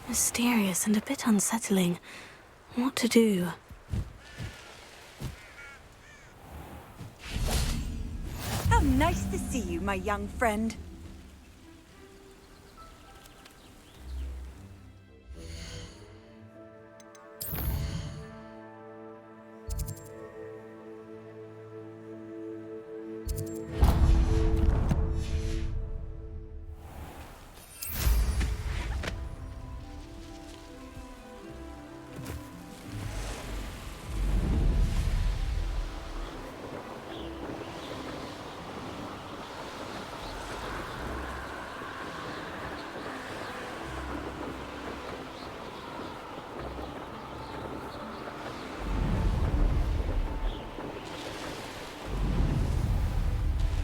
Mysterious and a bit unsettling. What to do? How nice to see you, my young friend.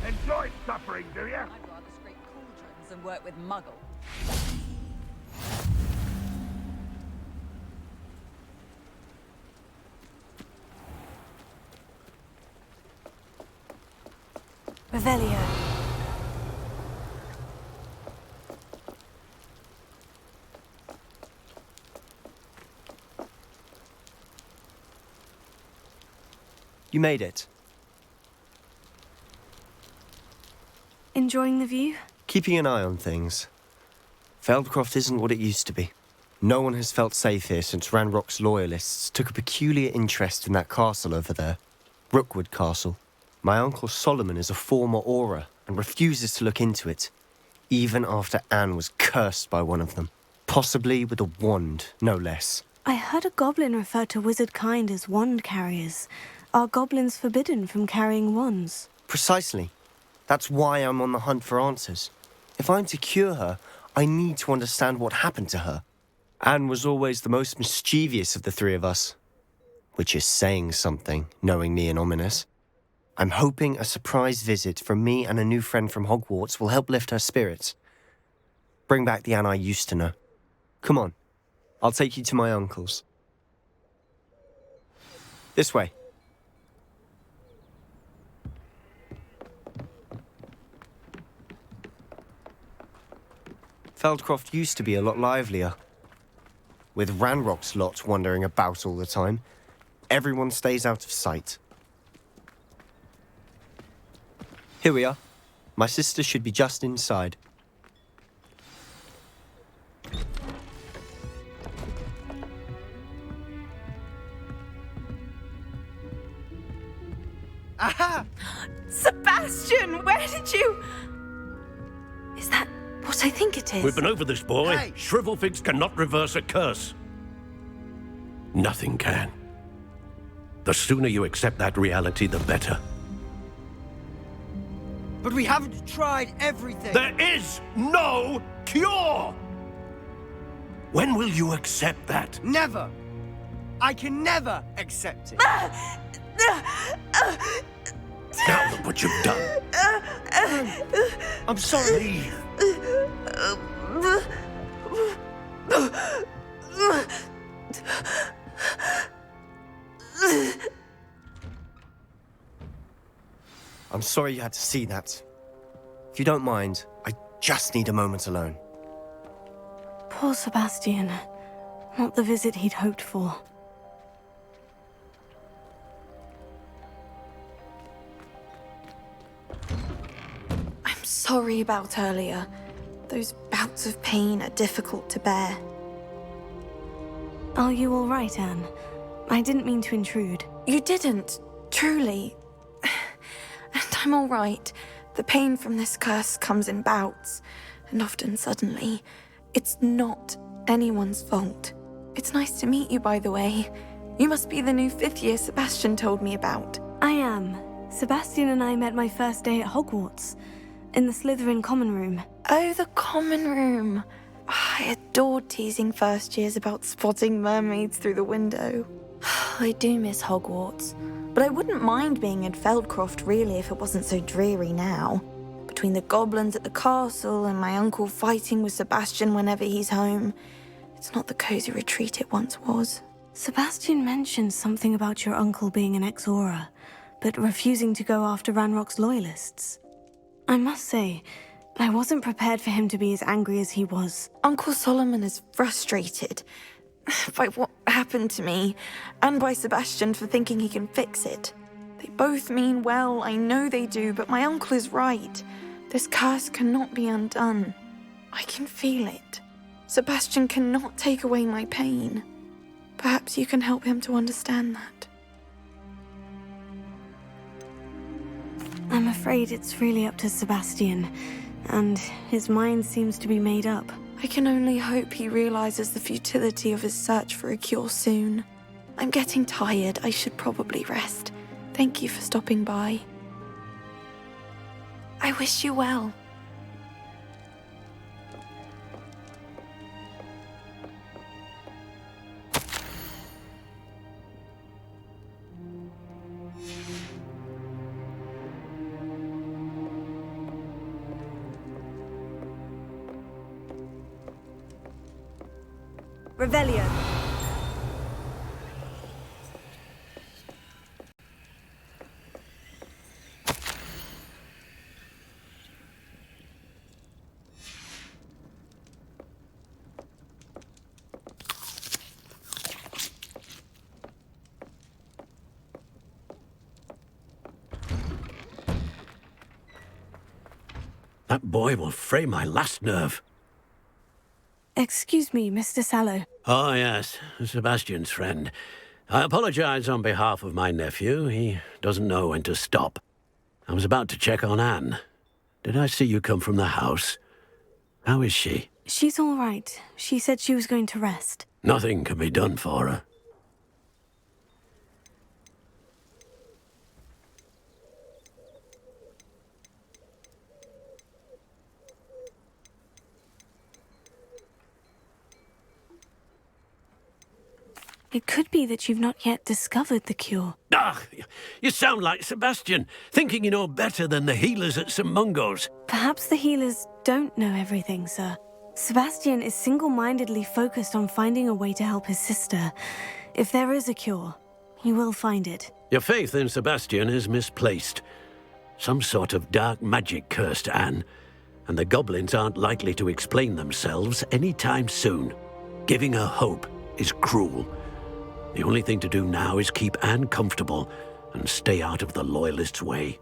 Enjoy suffering, do you? I'd rather scrape cauldrons than work with muggles. Revelio. You made it. Enjoying the view? Keeping an eye on things. Feldcroft isn't what it used to be. No one has felt safe here since Ranrock's loyalists took a peculiar interest in that castle over there. Rookwood Castle. My uncle Solomon is a former Auror and refuses to look into it, even after Anne was cursed by one of them. Possibly with a wand, no less. I heard a goblin refer to wizard kind as wand carriers. Are goblins forbidden from carrying wands? Precisely. That's why I'm on the hunt for answers. If I'm to cure her, I need to understand what happened to her. Anne was always the most mischievous of the three of us. Which is saying something, knowing me and ominous. I'm hoping a surprise visit from me and a new friend from Hogwarts will help lift her spirits. Bring back the Anne I used to know. Come on, I'll take you to my uncle's. This way. Feldcroft used to be a lot livelier. With Ranrock's lot wandering about all the time, everyone stays out of sight. Here we are. My sister should be just inside. Aha! Sebastian, where did you... Is that what I think it is? We've been over this, boy. Hey! Shrivelfigs cannot reverse a curse. Nothing can. The sooner you accept that reality, the better. But we haven't tried everything. There is no cure! When will you accept that? Never. I can never accept it. Now look what you've done. I'm sorry. I'm sorry you had to see that. If you don't mind, I just need a moment alone. Poor Sebastian. Not the visit he'd hoped for. I'm sorry about earlier. Those bouts of pain are difficult to bear. Are you all right, Anne? I didn't mean to intrude. You didn't, truly. And I'm all right. The pain from this curse comes in bouts, and often suddenly. It's not anyone's fault. It's nice to meet you, by the way. You must be the new 5th year Sebastian told me about. I am. Sebastian and I met my first day at Hogwarts, in the Slytherin common room. Oh, the common room. I adored teasing first years about spotting mermaids through the window. I do miss Hogwarts, but I wouldn't mind being in Feldcroft really if it wasn't so dreary now. Between the goblins at the castle and my uncle fighting with Sebastian whenever he's home, it's not the cozy retreat it once was. Sebastian mentioned something about your uncle being an ex-Auror, but refusing to go after Ranrock's loyalists. I must say, I wasn't prepared for him to be as angry as he was. Uncle Solomon is frustrated by what happened to me, and by Sebastian for thinking he can fix it. They both mean well, I know they do, but my uncle is right. This curse cannot be undone. I can feel it. Sebastian cannot take away my pain. Perhaps you can help him to understand that. I'm afraid it's really up to Sebastian, and his mind seems to be made up. I can only hope he realizes the futility of his search for a cure soon. I'm getting tired. I should probably rest. Thank you for stopping by. I wish you well. Revelio. That boy will fray my last nerve. Excuse me, Mr. Sallow. Oh, yes, Sebastian's friend. I apologize on behalf of my nephew. He doesn't know when to stop. I was about to check on Anne. Did I see you come from the house? How is she? She's all right. She said she was going to rest. Nothing can be done for her. It could be that you've not yet discovered the cure. Ah, you sound like Sebastian, thinking you know better than the healers at St. Mungo's. Perhaps the healers don't know everything, sir. Sebastian is single-mindedly focused on finding a way to help his sister. If there is a cure, he will find it. Your faith in Sebastian is misplaced. Some sort of dark magic cursed Anne, and the goblins aren't likely to explain themselves anytime soon. Giving her hope is cruel. The only thing to do now is keep Anne comfortable and stay out of the Loyalists' way.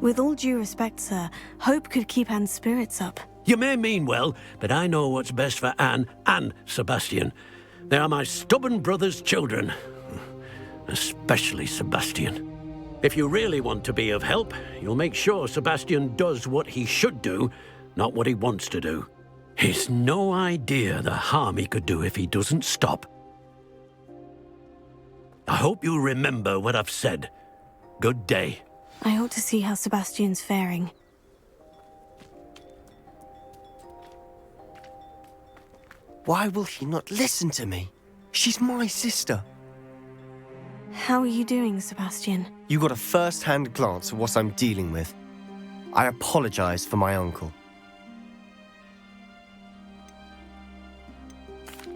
With all due respect, sir, hope could keep Anne's spirits up. You may mean well, but I know what's best for Anne and Sebastian. They are my stubborn brother's children. Especially Sebastian. If you really want to be of help, you'll make sure Sebastian does what he should do, not what he wants to do. He's no idea the harm he could do if he doesn't stop. I hope you'll remember what I've said. Good day. I ought to see how Sebastian's faring. Why will he not listen to me? She's my sister. How are you doing, Sebastian? You got a first-hand glance at what I'm dealing with. I apologize for my uncle.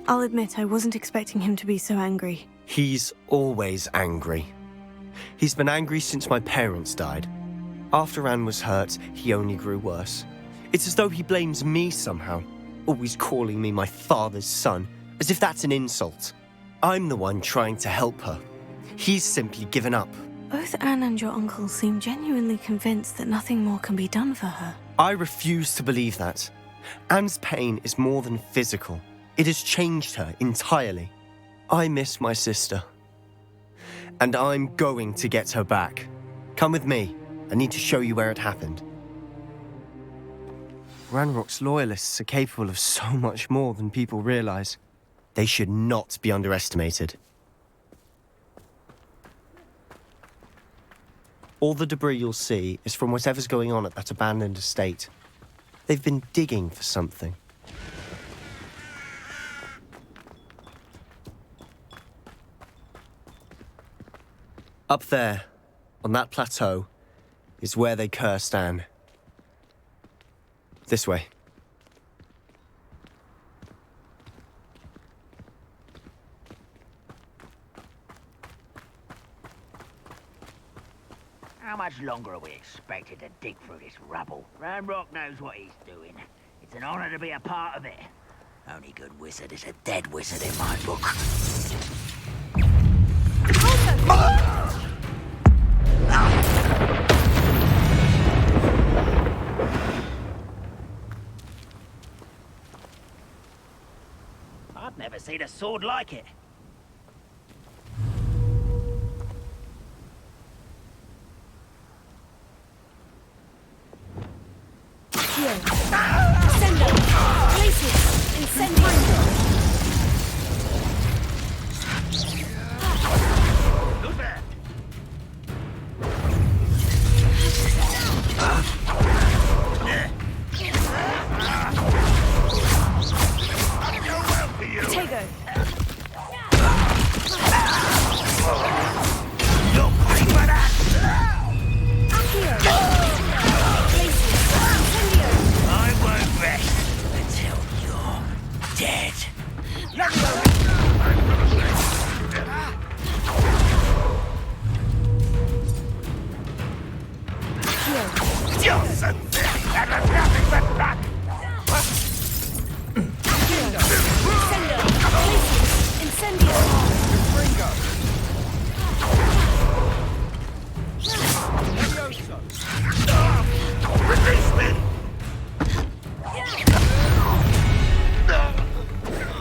I'll admit I wasn't expecting him to be so angry. He's always angry. He's been angry since my parents died. After Anne was hurt, he only grew worse. It's as though he blames me somehow, always calling me my father's son, as if that's an insult. I'm the one trying to help her. He's simply given up. Both Anne and your uncle seem genuinely convinced that nothing more can be done for her. I refuse to believe that. Anne's pain is more than physical. It has changed her entirely. I miss my sister. And I'm going to get her back. Come with me. I need to show you where it happened. Ranrock's loyalists are capable of so much more than people realize. They should not be underestimated. All the debris you'll see is from whatever's going on at that abandoned estate. They've been digging for something. Up there, on that plateau, is where they cursed Anne. This way. How much longer are we expected to dig through this rubble? Ranrock knows what he's doing. It's an honor to be a part of it. Only good wizard is a dead wizard in my book. I've never seen a sword like it.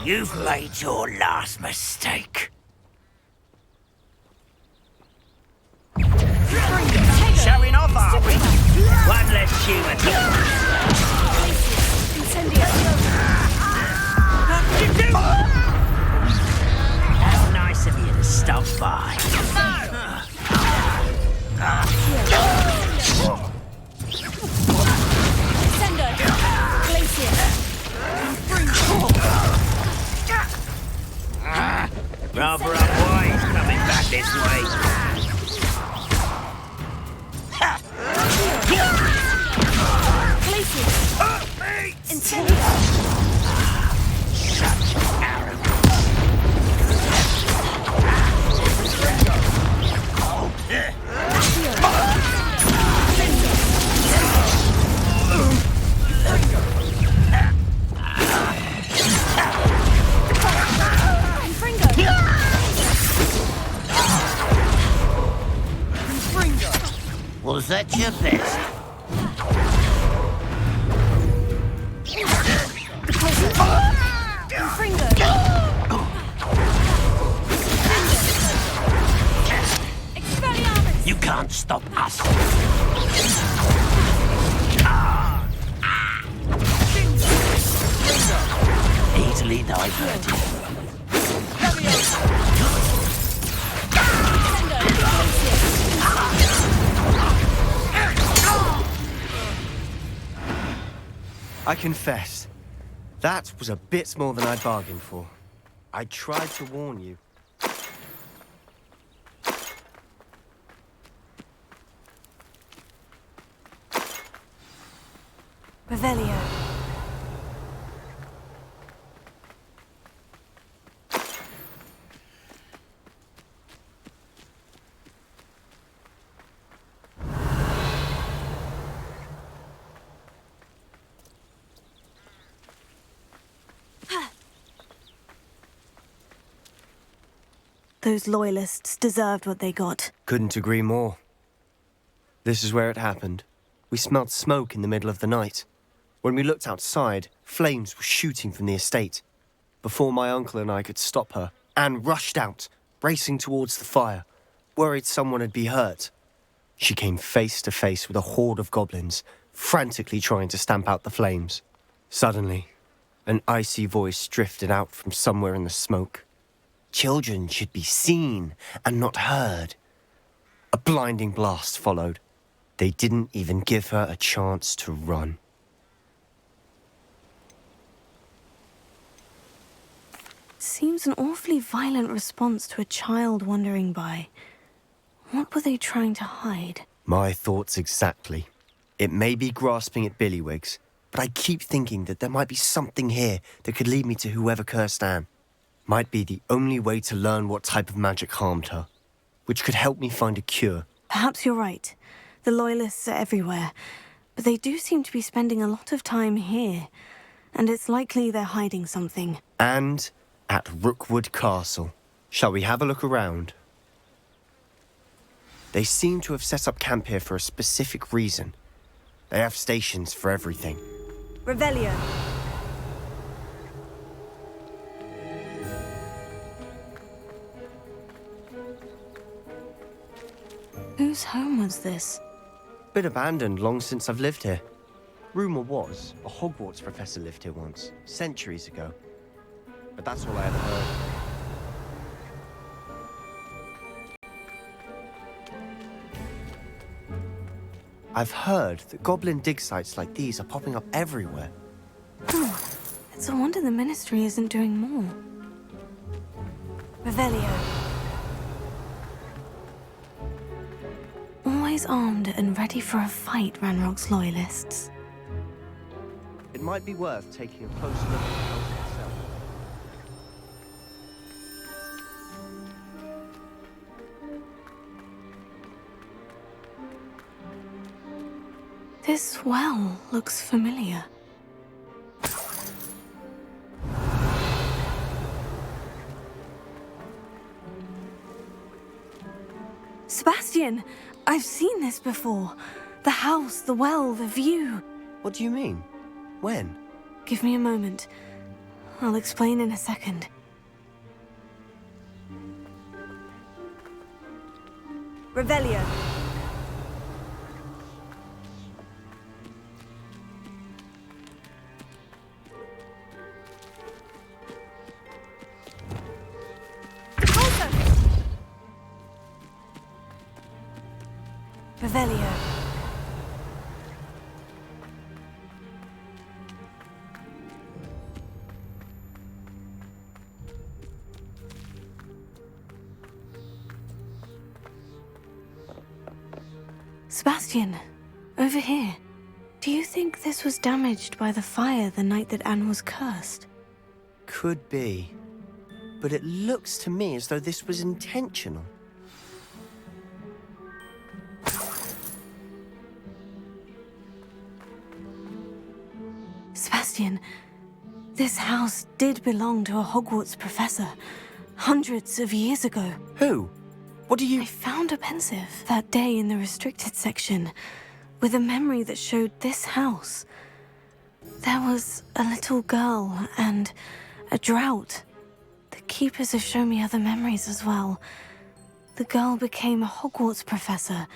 You've made your last mistake. Showing off, are we? One less human. How nice of you to stop by. Rather our boys coming back this way. Such arrogance. Was that your best? You can't stop us. Easily diverted. I confess, that was a bit more than I bargained for. I tried to warn you. Revelio. Those loyalists deserved what they got. Couldn't agree more. This is where it happened. We smelled smoke in the middle of the night. When we looked outside, flames were shooting from the estate. Before my uncle and I could stop her, Anne rushed out, racing towards the fire, worried someone had been hurt. She came face to face with a horde of goblins, frantically trying to stamp out the flames. Suddenly, an icy voice drifted out from somewhere in the smoke. Children should be seen and not heard. A blinding blast followed. They didn't even give her a chance to run. Seems an awfully violent response to a child wandering by. What were they trying to hide? My thoughts exactly. It may be grasping at Billywigs, but I keep thinking that there might be something here that could lead me to whoever cursed Anne. Might be the only way to learn what type of magic harmed her, which could help me find a cure. Perhaps you're right. The Loyalists are everywhere, but they do seem to be spending a lot of time here, and it's likely they're hiding something. And at Rookwood Castle. Shall we have a look around? They seem to have set up camp here for a specific reason. They have stations for everything. Revelio. Whose home was this? Been abandoned long since I've lived here. Rumour was, a Hogwarts professor lived here once, centuries ago. But that's all I ever heard. I've heard that goblin dig sites like these are popping up everywhere. It's a wonder the Ministry isn't doing more. Revelio. Always armed and ready for a fight, Ranrock's Loyalists. It might be worth taking a closer look at the house itself. This well looks familiar. Sebastian! I've seen this before. The house, the well, the view. What do you mean? When? Give me a moment. I'll explain in a second. Revelio. Revelio. Sebastian, over here. Do you think this was damaged by the fire the night that Anne was cursed? Could be. But it looks to me as though this was intentional. Sebastian, this house did belong to a Hogwarts professor, hundreds of years ago. Who? What do you... I found a pensive that day in the restricted section, with a memory that showed this house. There was a little girl and a drought. The keepers have shown me other memories as well. The girl became a Hogwarts professor.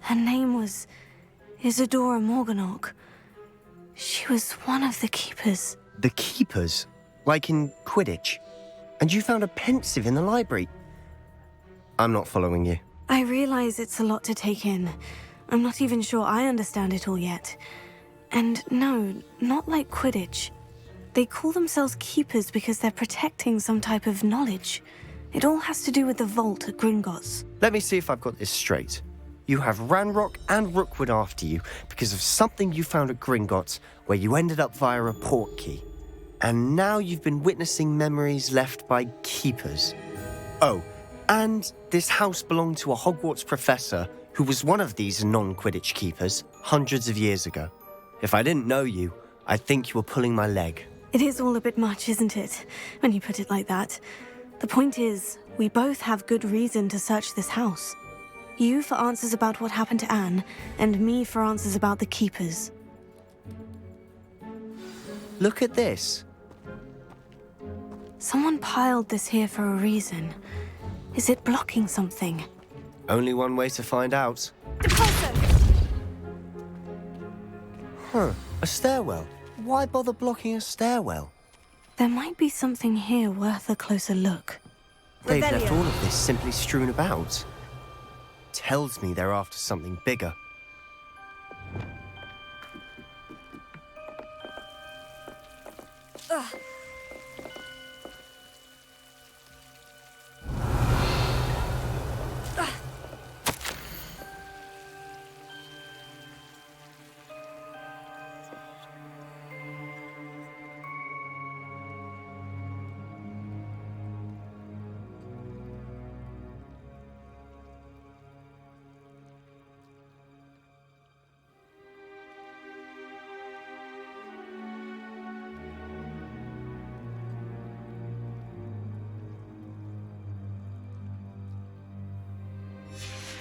Her name was Isadora Morganach. She was one of the keepers. The keepers? Like in Quidditch? And you found a pensive in the library? I'm not following you. I realize it's a lot to take in. I'm not even sure I understand it all yet. And no, not like Quidditch. They call themselves keepers because they're protecting some type of knowledge. It all has to do with the vault at Gringotts. Let me see if I've got this straight. You have Ranrock and Rookwood after you because of something you found at Gringotts, where you ended up via a port key. And now you've been witnessing memories left by keepers. Oh, and this house belonged to a Hogwarts professor who was one of these non-Quidditch keepers hundreds of years ago. If I didn't know you, I'd think you were pulling my leg. It is all a bit much, isn't it, when you put it like that? The point is, we both have good reason to search this house. You for answers about what happened to Anne, and me for answers about the keepers. Look at this. Someone piled this here for a reason. Is it blocking something? Only one way to find out. Huh, a stairwell. Why bother blocking a stairwell? There might be something here worth a closer look. They've left all of this simply strewn about. Tells me they're after something bigger.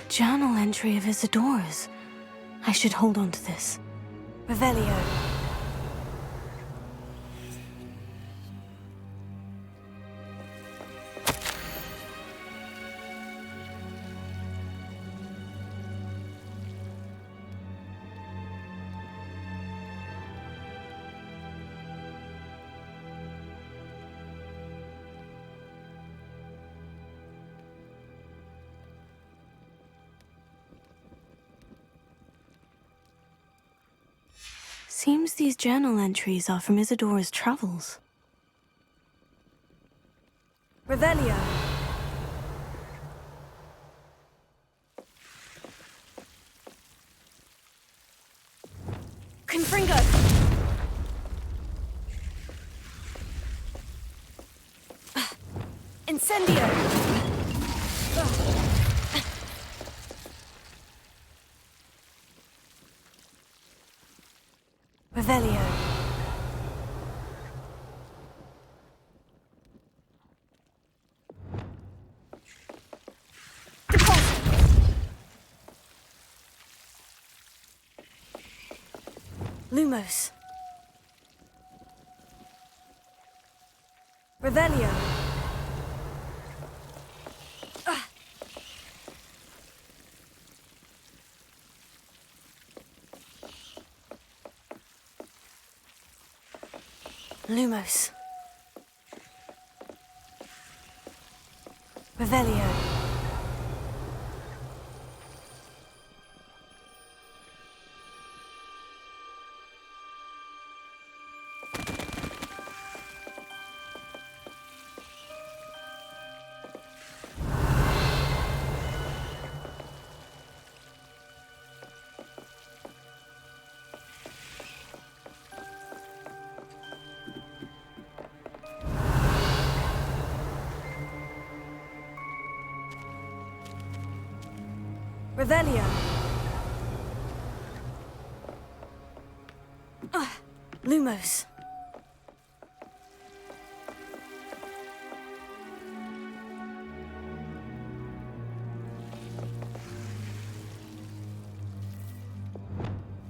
Journal entry of Isadora's. I should hold on to this. Revelio. Seems these journal entries are from Isadora's travels. Revelio. Confringo. Incendio. Revelio. Lumos. Revelio. Lumos. Revelio. Revelio. Lumos.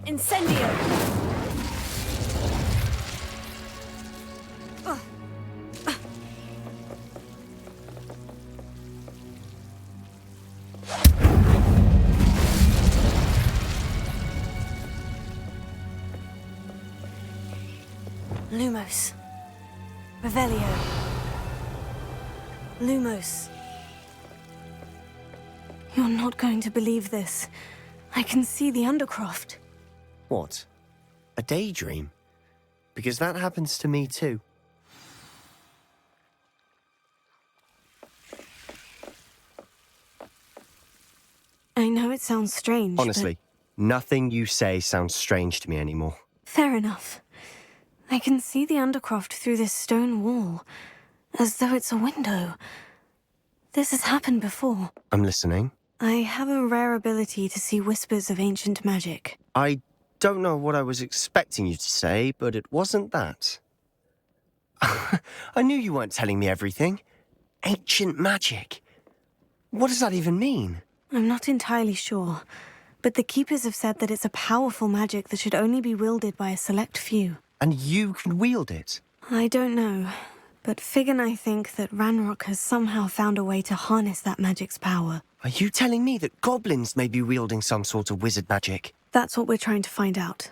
Incendio. Lumos. Revelio. Lumos. You're not going to believe this. I can see the Undercroft. What? A daydream? Because that happens to me too. I know it sounds strange, Honestly, nothing you say sounds strange to me anymore. but fair enough. I can see the Undercroft through this stone wall, as though it's a window. This has happened before. I'm listening. I have a rare ability to see whispers of ancient magic. I don't know what I was expecting you to say, but it wasn't that. I knew you weren't telling me everything. Ancient magic. What does that even mean? I'm not entirely sure, but the Keepers have said that it's a powerful magic that should only be wielded by a select few. And you can wield it? I don't know, but Fig and I think that Ranrock has somehow found a way to harness that magic's power. Are you telling me that goblins may be wielding some sort of wizard magic? That's what we're trying to find out.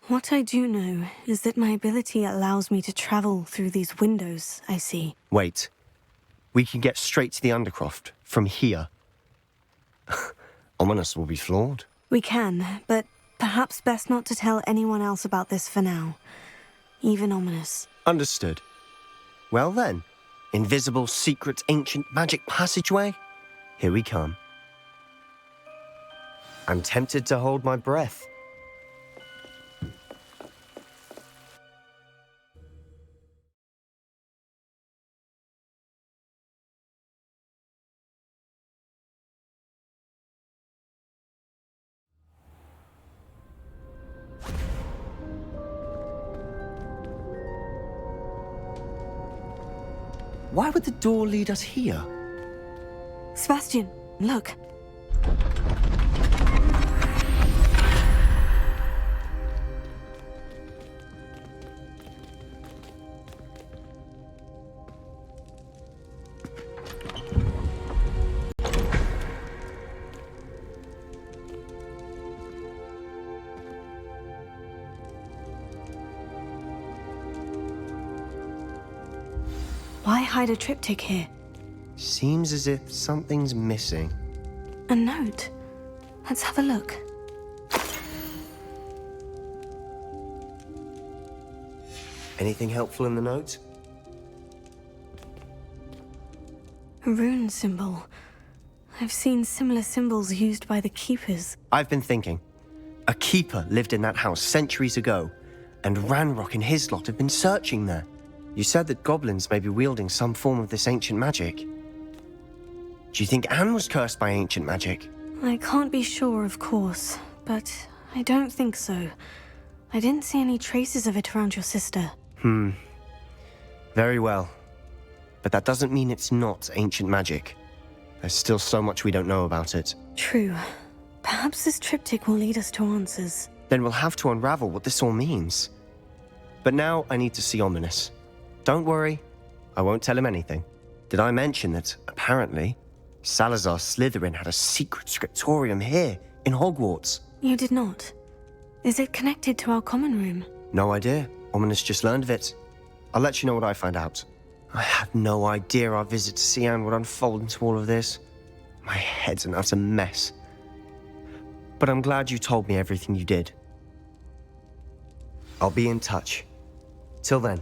What I do know is that my ability allows me to travel through these windows I see. Wait. We can get straight to the Undercroft from here. Ominous will be flawed. We can, but perhaps best not to tell anyone else about this for now. Even Ominous. Understood. Well then, invisible, secret, ancient magic passageway? Here we come. I'm tempted to hold my breath. Why would the door lead us here? Sebastian, look. Why hide a triptych here? Seems as if something's missing. A note. Let's have a look. Anything helpful in the note? A rune symbol. I've seen similar symbols used by the Keepers. I've been thinking. A keeper lived in that house centuries ago, and Ranrock and his lot have been searching there. You said that goblins may be wielding some form of this ancient magic. Do you think Anne was cursed by ancient magic? I can't be sure, of course, but I don't think so. I didn't see any traces of it around your sister. Very well. But that doesn't mean it's not ancient magic. There's still so much we don't know about it. True. Perhaps this triptych will lead us to answers. Then we'll have to unravel what this all means. But now I need to see Ominous. Don't worry, I won't tell him anything. Did I mention that, apparently, Salazar Slytherin had a secret scriptorium here, in Hogwarts? You did not. Is it connected to our common room? No idea. Ominous just learned of it. I'll let you know what I find out. I had no idea our visit to Cian would unfold into all of this. My head's an utter mess. But I'm glad you told me everything you did. I'll be in touch. Till then.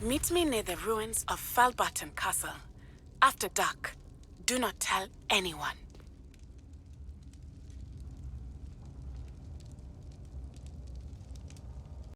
Meet me near the ruins of Falbaton Castle. After dark. Do not tell anyone.